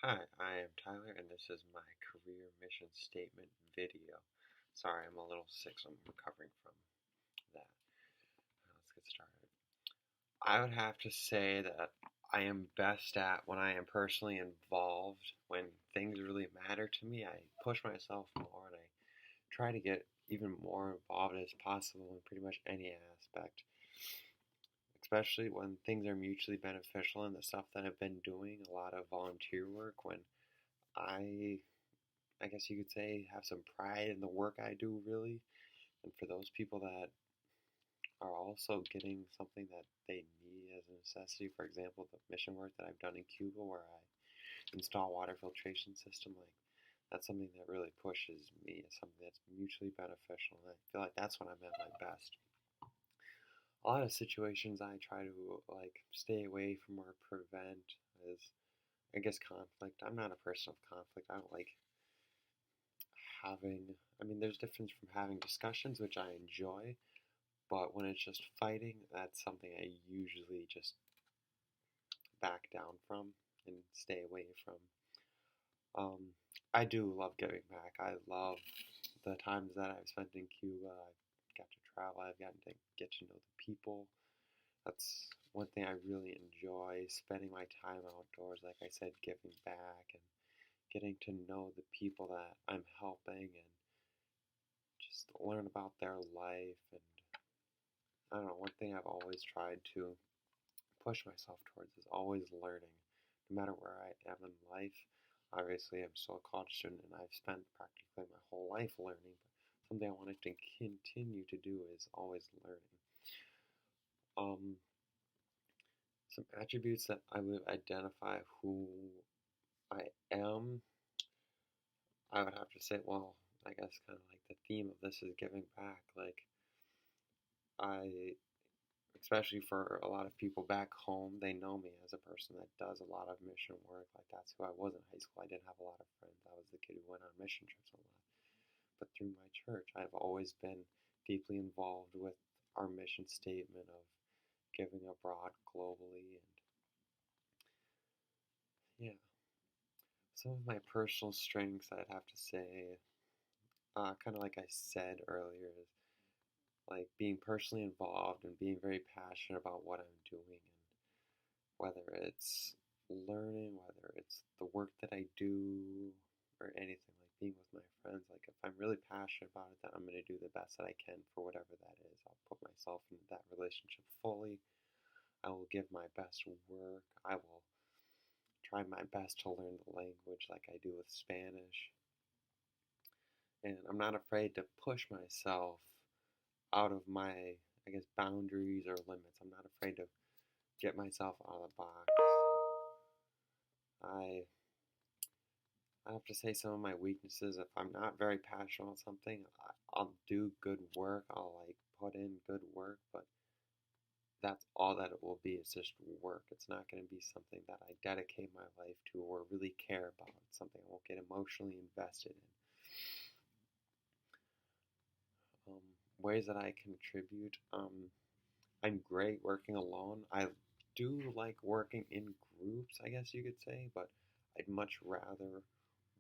Hi, I am Tyler, and this is my career mission statement video. Sorry, I'm a little sick, so I'm recovering from that. Let's get started. I would have to say that I am best at when I am personally involved, when things really matter to me. I push myself more and I try to get even more involved as possible in pretty much any aspect, especially when things are mutually beneficial and the stuff that I've been doing, a lot of volunteer work, when I guess you could say, have some pride in the work I do, really. And for those people that are also getting something that they need as a necessity, for example, the mission work that I've done in Cuba where I install water filtration system, like that's something that really pushes me. It's something that's mutually beneficial. And I feel like that's when I'm at my best. A lot of situations I try to stay away from or prevent is, I guess, conflict. I'm not a person of conflict. I don't like having, I mean, there's difference from having discussions, which I enjoy, but when it's just fighting, that's something I usually just back down from and stay away from. Um, I do love giving back. I love the times that I've spent in Cuba. I've got to travel. I've gotten to get to know the people. That's one thing I really enjoy, spending my time outdoors, like I said, giving back and getting to know the people that I'm helping and just learn about their life. And I don't know, one thing I've always tried to push myself towards is always learning, no matter where I am in life. Obviously, I'm still a college student and I've spent practically my whole life learning, but something I wanted to continue to do is always learning. Um, some attributes that I would identify who I am, I would have to say, well, I guess kind of like the theme of this is giving back. Like, I especially for a lot of people back home, they know me as a person that does a lot of mission work. Like that's who I was in high school. I didn't have a lot of friends. I was the kid who went on mission trips a lot. But through my church, I've always been deeply involved with our mission statement of giving abroad globally. And yeah, some of my personal strengths, I'd have to say, kind of like I said earlier, is like being personally involved and being very passionate about what I'm doing, and whether it's learning, whether it's the work that I do, or anything, like being with my friends. Like, if I'm really passionate about it, then I'm going to do the best that I can for whatever that is. I'll put myself into that relationship fully. I will give my best work. I will try my best to learn the language like I do with Spanish. And I'm not afraid to push myself out of my, I guess, boundaries or limits. I'm not afraid to get myself out of the box. I I have to say some of my weaknesses. If I'm not very passionate on something, I'll do good work. I'll like put in good work, but that's all that it will be. It's just work. It's not going to be something that I dedicate my life to or really care about. It's something I won't get emotionally invested in. Ways that I contribute. I'm great working alone. I do like working in groups, I guess you could say, but I'd much rather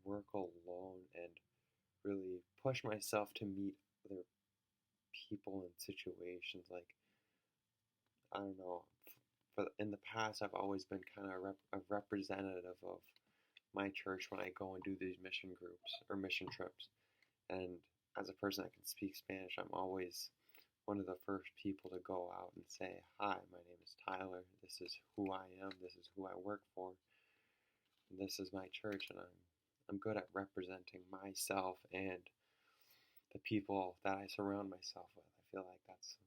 work alone and really push myself to meet other people and situations. Like, I don't know, for in the past, I've always been kind of a representative of my church when I go and do these mission groups or mission trips. And as a person that can speak Spanish, I'm always one of the first people to go out and say, "Hi, my name is Tyler. This is who I am. This is who I work for. And this is my church." And I'm good at representing myself and the people that I surround myself with. I feel like that's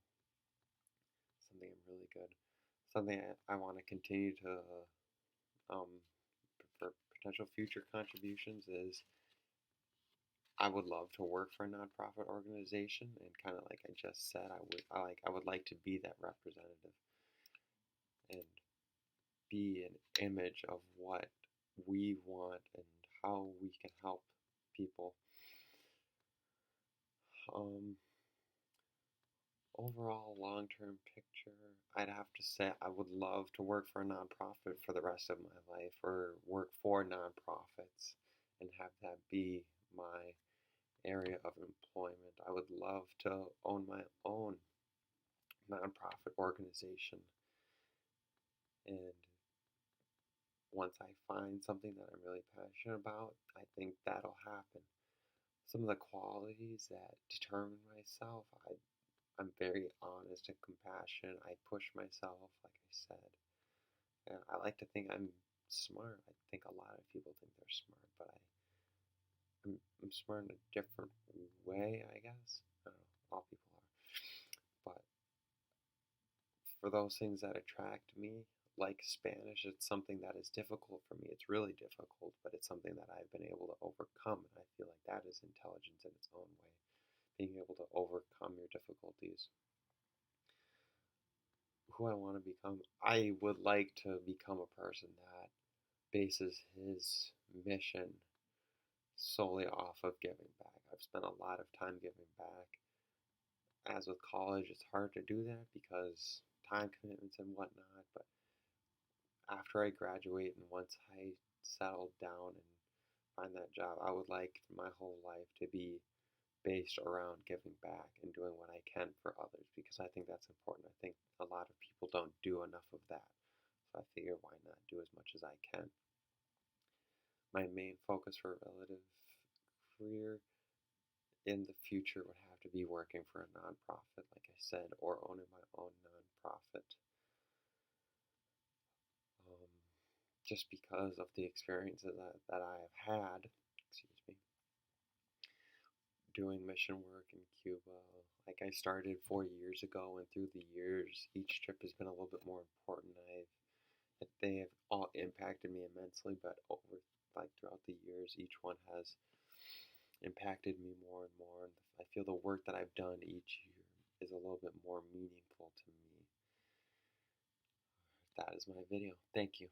something I'm really good. Something I want to continue to, um, for potential future contributions is I would love to work for a nonprofit organization, and kind of like I just said, I would like to be that representative and be an image of what we want and how we can help people. Um, Overall long-term picture, I'd have to say I would love to work for a nonprofit for the rest of my life, or work for nonprofits and have that be my area of employment. I would love to own my own nonprofit organization, and once I find something that I'm really passionate about, I think that'll happen. Some of the qualities that determine myself, I'm very honest and compassionate. I push myself, like I said. And I like to think I'm smart. I think a lot of people think they're smart, but I'm smart in a different way, I guess. I don't know, all people are. But for those things that attract me, like Spanish, it's something that is difficult for me. It's really difficult, but it's something that I've been able to overcome, and I feel like that is intelligence in its own way. Being able to overcome your difficulties. Who I want to become, I would like to become a person that bases his mission solely off of giving back. I've spent a lot of time giving back. As with college, it's hard to do that because time commitments and whatnot, but after I graduate and once I settle down and find that job, I would like my whole life to be based around giving back and doing what I can for others, because I think that's important. I think a lot of people don't do enough of that. So I figure, why not do as much as I can? My main focus for a relative career in the future would have to be working for a nonprofit, like I said, or owning my own nonprofit. Um, just because of the experiences that I have had, excuse me, doing mission work in Cuba. Like, I started 4 years ago, and through the years, each trip has been a little bit more important. They have all impacted me immensely, but throughout the years, each one has impacted me more and more. And I feel the work that I've done each year is a little bit more meaningful to me. That is my video. Thank you.